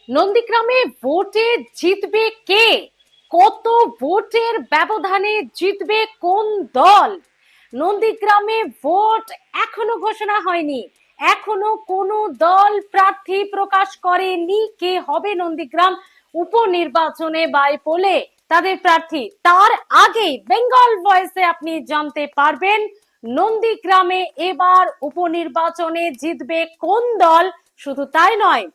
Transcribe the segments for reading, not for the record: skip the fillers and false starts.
নন্দীগ্রামে ভোটে জিতবে কে? কত ভোটের ব্যবধানে জিতবে কোন দল? নন্দীগ্রামে ভোট এখনো ঘোষণা হয়নি, এখনো কোনো দল প্রার্থী প্রকাশ করেনি কে হবে নন্দীগ্রাম উপনির্বাচনে বাইপোলে তাদের প্রার্থী। তার আগে বেঙ্গল ভয়েসে আপনি জানতে পারবেন নন্দীগ্রামে এবার উপনির্বাচনে জিতবে কোন দল। শুধু তাই নয়,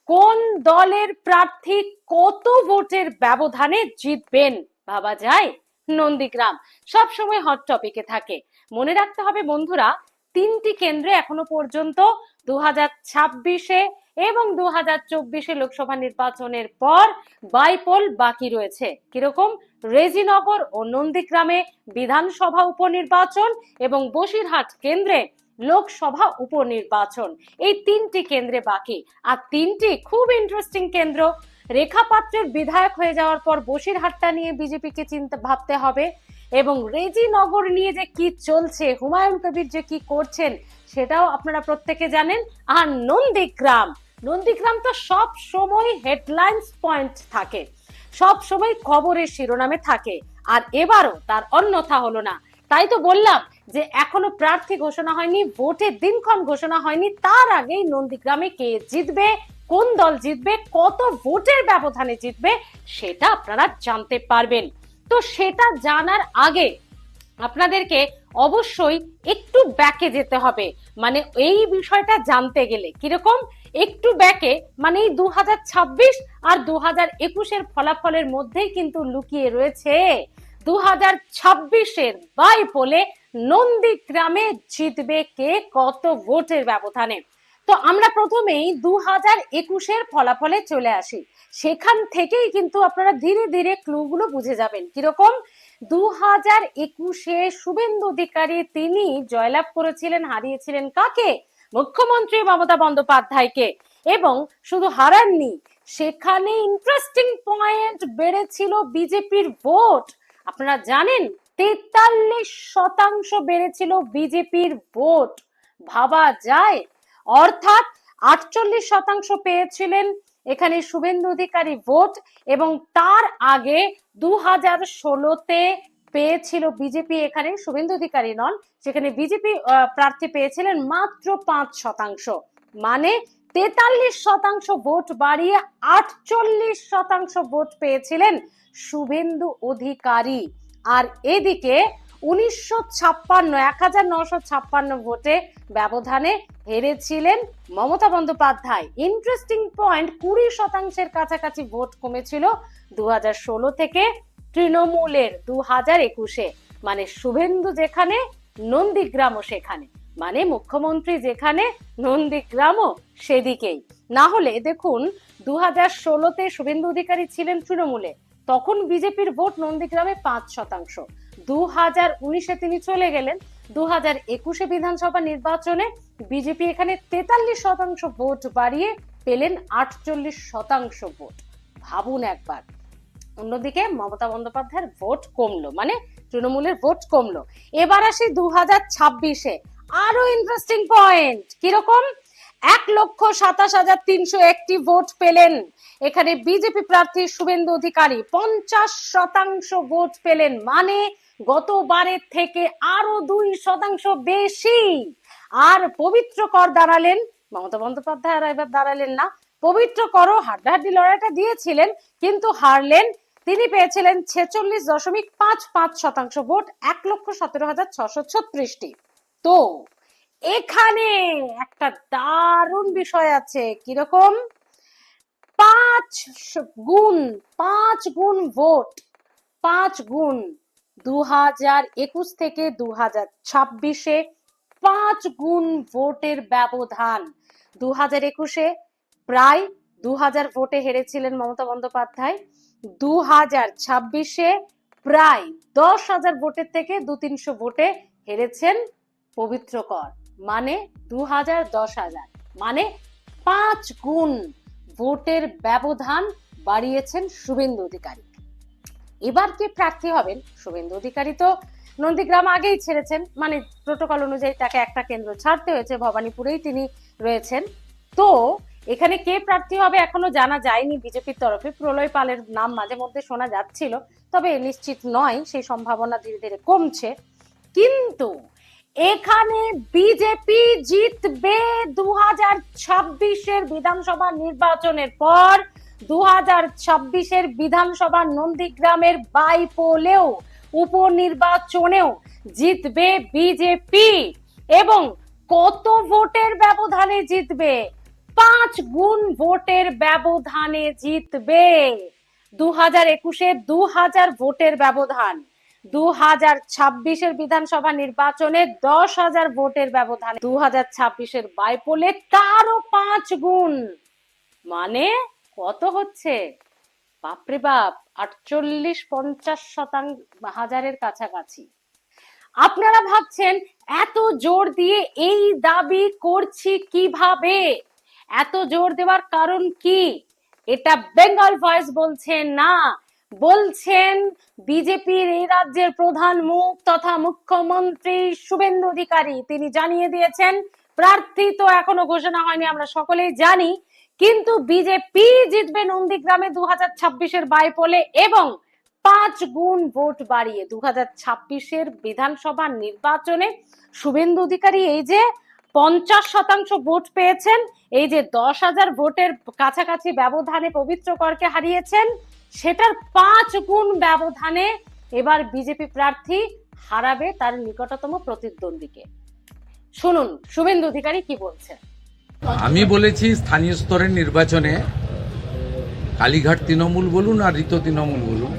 কোন দলের প্রার্থী কত ভোটের ব্যবধানে জিতবেন। ভাবা যায়? নন্দীগ্রাম সব সময় হট টপিকে থাকে। মনে রাখতে হবে বন্ধুরা, তিনটি কেন্দ্রে এখনো পর্যন্ত 2026-এ এবং 2024-এ লোকসভা নির্বাচনের পর বাইপোল বাকি রয়েছে। কিরকম? রেজিনগর ও নন্দীগ্রামে বিধানসভা উপনির্বাচন এবং বসিরহাট কেন্দ্রে লোকসভা উপনির্বাচন, এই তিনটি কেন্দ্রে বাকি। আর তিনটি খুব ইন্টারেস্টিং কেন্দ্র। রেখা পাত্রের বিধায়ক হয়ে যাওয়ার পর বসিরহাটটা নিয়ে বিজেপিকে চিন্তা ভাবতে হবে, এবং রেজিনগর নিয়ে যে কি চলছে, হুমায়ুন কবির যে কি করছেন সেটাও আপনারা প্রত্যেকে জানেন। আর নন্দীগ্রাম, নন্দীগ্রাম তো সব সময় হেডলাইন্স পয়েন্ট থাকে, সব সময় খবরের শিরোনামে থাকে, আর এবারও তার অন্যথা হলো না। তাই তো বললাম যে এখনো প্রার্থী ঘোষণা হয়নি, ভোটের দিনক্ষণ ঘোষণা হয়নি, তার আগেই নন্দীগ্রামে কে জিতবে, কোন দল জিতবে, কত ভোটের ব্যবধানে জিতবে সেটা আপনারা জানতে পারবেন। তো সেটা জানার আগে আপনাদেরকে অবশ্যই একটু ব্যাকে যেতে হবে। মানে এই বিষয়টা জানতে গেলে কিরকম একটু ব্যাকে, মানে এই 2026 আর 2021-এর ফলাফলের মধ্যেই কিন্তু লুকিয়ে রয়েছে 2026-এর বাইপোলে নন্দীগ্রামে জিতবে কে, কত ভোটের ব্যবধানে। তো আমরা প্রথমেই 2021-এর ফলাফলে চলে আসি, সেখান থেকেই কিন্তু আপনারা ধীরে ধীরে ক্লুগুলো বুঝে যাবেন। কিরকম? 2021-এ শুভেন্দু অধিকারী তিনি জয়লাভ করেছিলেন, হারিয়েছিলেন কাকে? মুখ্যমন্ত্রী মমতা বন্দ্যোপাধ্যায়কে। এবং শুধু হারাননি, সেখানে ইন্টারেস্টিং পয়েন্ট বেড়েছিল বিজেপির ভোট। আপনারা জানেন 43% বেড়েছিল বিজেপির ভোট। ভাবা যায়? অর্থাৎ 48% পেয়েছিলেন এখানে শুভেন্দু অধিকারী ভোট, এবং তার আগে 2016-তে পেয়েছিল বিজেপি, এখানে শুভেন্দু অধিকারী নন, সেখানে বিজেপি প্রার্থী পেয়েছিলেন মাত্র 5%। মানে 43% ভোট বাড়িয়ে 48% ভোট পেয়েছিলেন শুভেন্দু অধিকারী। আর এদিকে 1956 ভোটে ব্যবধানে হেরেছিলেন মমতা বন্দ্যোপাধ্যায়। ইন্টারেস্টিং পয়েন্ট, 20% কাছাকাছি ভোট কমেছিল 2016 থেকে তৃণমূলের 2021-এ। মানে শুভেন্দু যেখানে, নন্দীগ্রামও সেখানে, মানে মুখ্যমন্ত্রী যেখানে, নন্দীগ্রামও সেদিকেই। না হলে দেখুন 2016-তে শুভেন্দু অধিকারী ছিলেন তৃণমূলে, তখন বিজেপির ভোট নন্দীগ্রামে 5%। 2019-এ তিনি চলে গেলেন, 2021-এ বিধানসভা নির্বাচনে বিজেপি এখানে 43% ভোট বাড়িয়ে পেলেন 48% ভোট। ভাবুন একবার। অন্যদিকে মমতা বন্দ্যোপাধ্যায়ের ভোট কমলো, মানে তৃণমূলের ভোট কমলো। এবার আসি 2026-এ, আরো ইন্টারেস্টিং পয়েন্ট। কিরকম? 1,27,301টি ভোট পেলেন এখানে বিজেপি প্রার্থী শুভেন্দু অধিকারী, 50% ভোট পেলেন, মানে গতবারের থেকে আরো 2% বেশি। আর পবিত্র কর দাঁড়ালেন, মমতা বন্দ্যোপাধ্যায় আর এবার দাঁড়ালেন না, পবিত্র করও হাড্ডাহাড্ডি লড়াইটা দিয়েছিলেন কিন্তু হারলেন। তিনি পেয়েছিলেন 46.55% ভোট, 1,17,636টি। তো এখানে একটা দারুণ বিষয় আছে। কিরকম? 5 গুণ ভোট, 5 গুণ। 2021 থেকে 2026-এ 5 গুণ ভোটের ব্যবধান। 2021-এ প্রায় 2000 ভোটে হেরেছিলেন মমতা বন্দ্যোপাধ্যায়, 2026-এ প্রায় 10,000 ভোটের থেকে 200-300 ভোটে হেরেছেন পবিত্র কর। মানে 2000-10,000, মানে 5 গুণ ভোটের ব্যবধান বাড়িয়েছেন শুভেন্দু অধিকারী। এবার কে প্রার্থী হবেন? শুভেন্দু অধিকারী তো নন্দীগ্রাম আগেই ছেড়েছেন, মানে প্রোটোকল অনুযায়ী তাকে একটা কেন্দ্র ছাড়তে হয়েছে, ভবানীপুরেই তিনি রয়েছেন। তো এখানে কে প্রার্থী হবে এখনো জানা যায়নি বিজেপির তরফে। প্রলয় পালের নাম মাঝে মধ্যে শোনা যাচ্ছিল, তবে নিশ্চিত নয়, সেই সম্ভাবনা ধীরে ধীরে কমছে। কিন্তু এখানে বিজেপি জিতবে 2026-এর বিধানসভা নির্বাচনের পর। 2026-এর বিধানসভা নন্দীগ্রামের বাইপোলেও উপনির্বাচনেও জিতবে বিজেপি। এবং কত ভোটের ব্যবধানে জিতবে? 5 গুণ ভোটের ব্যবধানে জিতবে। 2021-এ 2000 ভোটের ব্যবধান, 2026-এর বিধানসভা নির্বাচনে 10,000 ভোটের ব্যবধানে, 2026-এর বাইপোলে তারও 5 গুণ। মানে কত হচ্ছে? বাপরে বাপ, 48-50,000-এর কাছাকাছি। আপনারা ভাবছেন এত জোর দিয়ে এই দাবি করছি কিভাবে? এত জোর দেওয়ার কারণ কি? এটা বেঙ্গল ভয়েস বলছেন না, বলছেন বিজেপির এই রাজ্যের প্রধান মুখ তথা মুখ্যমন্ত্রী শুভেন্দু অধিকারী। তিনি জানিয়ে দিয়েছেন প্রার্থী তো এখনো ঘোষণা হয়নি, আমরা সকলেই জানি, কিন্তু বিজেপি জিতবে নন্দীগ্রামে 2026-এর বাইপোলে এবং 5 গুণ ভোট বাড়িয়ে। 2026-এর বিধানসভা নির্বাচনে শুভেন্দু অধিকারী এই যে 50% ভোট পেয়েছেন, এই যে 10,000 ভোটের কাছাকাছি ব্যবধানে পবিত্র করকে হারিয়েছেন, সেটার 5 গুণ ব্যবধানে এবার বিজেপি প্রার্থী হারাবে তার নিকটতম প্রতিদ্বন্দ্বীকে। শুনুন শুভেন্দু অধিকারী কি বলছেন। আমি বলেছি স্থানীয় স্তরের নির্বাচনে কালীঘাট তৃণমূল বলুন আর ঋত তৃণমূল বলুন,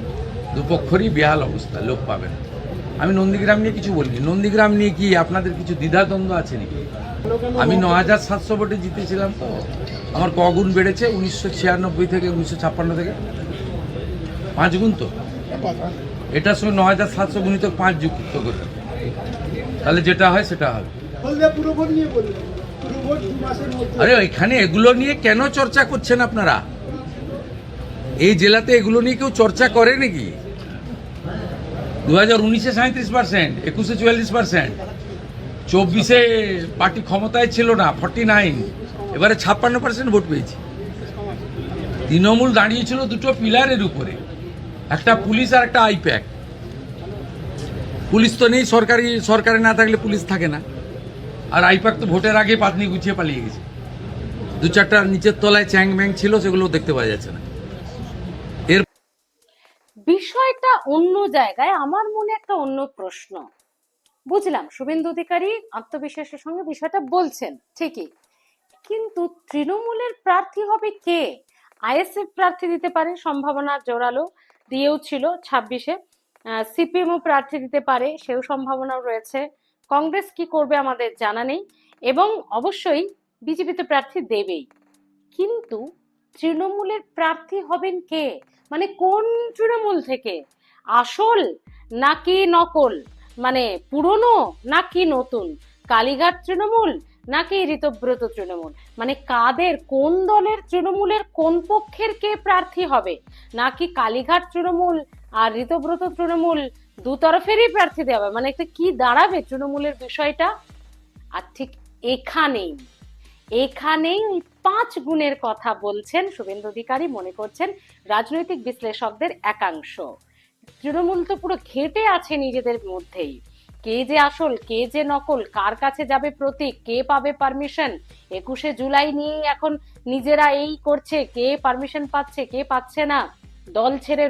দুপক্ষরই বেহাল অবস্থা, লোক পাবেন। আমি নন্দীগ্রাম নিয়ে কিছু বলিনি। নন্দীগ্রাম নিয়ে কি আপনাদের কিছু দ্বিধাদ্বন্দ্ব আছে নাকি? আমি 9,700 ভোটে জিতেছিলাম, তো আমার কগুণ বেড়েছে 1996 থেকে 1956 থেকে? 5 গুণ। তো এটার সঙ্গে 9,700 গুণিত 5 যুক্ত করে, তাহলে যেটা হয় সেটা হবে। আরে এখানে এগুলো নিয়ে কেন চর্চা করছেন আপনারা? এই জেলাতে এগুলো নিয়ে কেউ চর্চা করে নাকি? 2019-এ 37%, 21-এ 44%, 24-এ পার্টি ক্ষমতায় ছিল না, 49, এবারে 56% ভোট পেয়েছি। তৃণমূল দাঁড়িয়েছিল দুটো পিলারের উপরে, একটা পুলিশ আর একটা আইপ্যাক। পুলিশ তো নেই, সরকারে না থাকলে পুলিশ থাকে না, আর আইপ্যাক তো ভোটের আগে পাতনি গুছিয়ে পালিয়ে গেছে। 2-4টা নিচের তলায় চ্যাং ম্যাং ছিল, সেগুলো দেখতে পাওয়া যাচ্ছে না। এর বিষয়টা অন্য জায়গায়, আমার মনে একটা অন্য প্রশ্ন। বুঝলাম শুভেন্দু অধিকারী আত্মবিশ্বাসের সঙ্গে বিষয়টা বলছেন ঠিকই, কিন্তু তৃণমূলের প্রার্থী হবে কে? আইএসএফ প্রার্থী দিতে পারে, সম্ভাবনা জোরালো দিয়েও ছিল 26-এ। সিপিএমও প্রার্থী দিতে পারে, সেও সম্ভাবনাও রয়েছে। কংগ্রেস কি করবে আমাদের জানা নেই, এবং অবশ্যই বিজেপিতে প্রার্থী দেবেই। কিন্তু তৃণমূলের প্রার্থী হবেন কে? মানে কোন তৃণমূল থেকে? আসল নাকি নকল? মানে পুরনো নাকি নতুন? কালীঘাট তৃণমূল নাকি ঋতব্রত তৃণমূল? মানে কাদের, কোন দলের তৃণমূলের কোন পক্ষের কে প্রার্থী হবে? নাকি কালীঘাট তৃণমূল আর ঋতব্রত তৃণমূল দু তরফেরই প্রার্থী দেওয়া হবে? মানে কি দাঁড়াবে তৃণমূলের বিষয়টা? আর ঠিক এখানেই এখানেই ওই 5 গুণের কথা বলছেন শুভেন্দু অধিকারী, মনে করছেন রাজনৈতিক বিশ্লেষকদের একাংশ। তৃণমূল তো পুরো ঘেটে আছে নিজেদের মধ্যেই, কে যে আসল কে যে নকল, কার কাছে যাবে প্রতীক, কে পাবে পারমিশন। 21শে জুলাই নিয়ে এখন নিজেরা এই করছে, কে পারমিশন পাচ্ছে কে পাচ্ছে না। দল ছেড়ে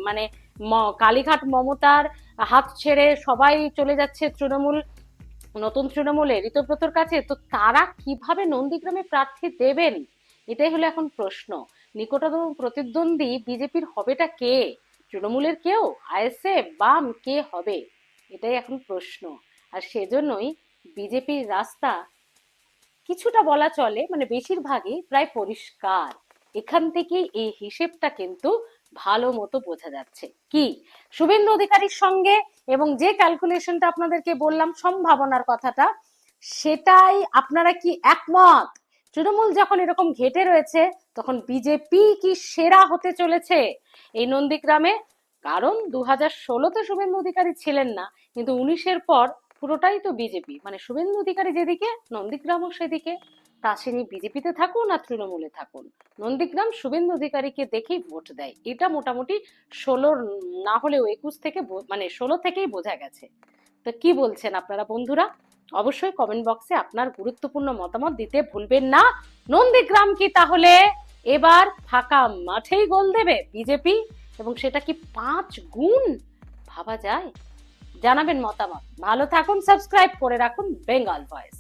মানে কালীঘাট মমতার হাত ছেড়ে সবাই চলে যাচ্ছে তৃণমূল, নতুন তৃণমূলে ঋতব্রতর কাছে। তো তারা কিভাবে নন্দীগ্রামে প্রার্থী দেবেন, এটাই হলো এখন প্রশ্ন। নিকটতম প্রতিদ্বন্দ্বী বিজেপির হবেটা কে? তৃণমূলের কেউ, আইএসএফ, বাম, কে হবে? এটাই এখন প্রশ্ন। আর সেজন্যই বিজেপির রাস্তা কিছুটা বলা চলে, মানে বেশিরভাগই প্রায় পরিষ্কার। এখান থেকেই এই হিসেবটা কিন্তু ভালো মতো বোঝা যাচ্ছে। কি শুভেন্দু অধিকারীর সঙ্গে এবং যে ক্যালকুলেশনটা আপনাদেরকে বললাম সম্ভাবনার কথাটা, সেটাই আপনারা কি একমত? তৃণমূল যখন এরকম ঘেটে রয়েছে, তখন বিজেপি কি সেরা হতে চলেছে এই নন্দীগ্রামে? কারণ 2016-তে শুভেন্দু অধিকারী ছিলেন না, কিন্তু 19-এর পর পুরোটাই তো বিজেপি, মানে শুভেন্দু অধিকারী যেদিকে নন্দীগ্রামও সেদিকে। তাসিনী বিজেপিতে থাকুন আর তৃণমূলে থাকুন, নন্দীগ্রাম শুভেন্দু অধিকারীকে দেখেই ভোট দেয়, এটা মোটামুটি 16 না হলেও 21 থেকে মানে 16 থেকেই বোঝা গেছে। তো কি বলছেন আপনারা বন্ধুরা? অবশ্যই কমেন্ট বক্সে আপনার গুরুত্বপূর্ণ মতামত দিতে ভুলবেন না। নন্দীগ্রাম কি তাহলে এবার ফাঁকা মাঠেই গোল দেবে বিজেপি, এবং সেটা কি 5 গুণ? ভাবা যায়? জানাবেন মতামত। ভালো থাকুন, সাবস্ক্রাইব করে রাখুন বেঙ্গল ভয়েস।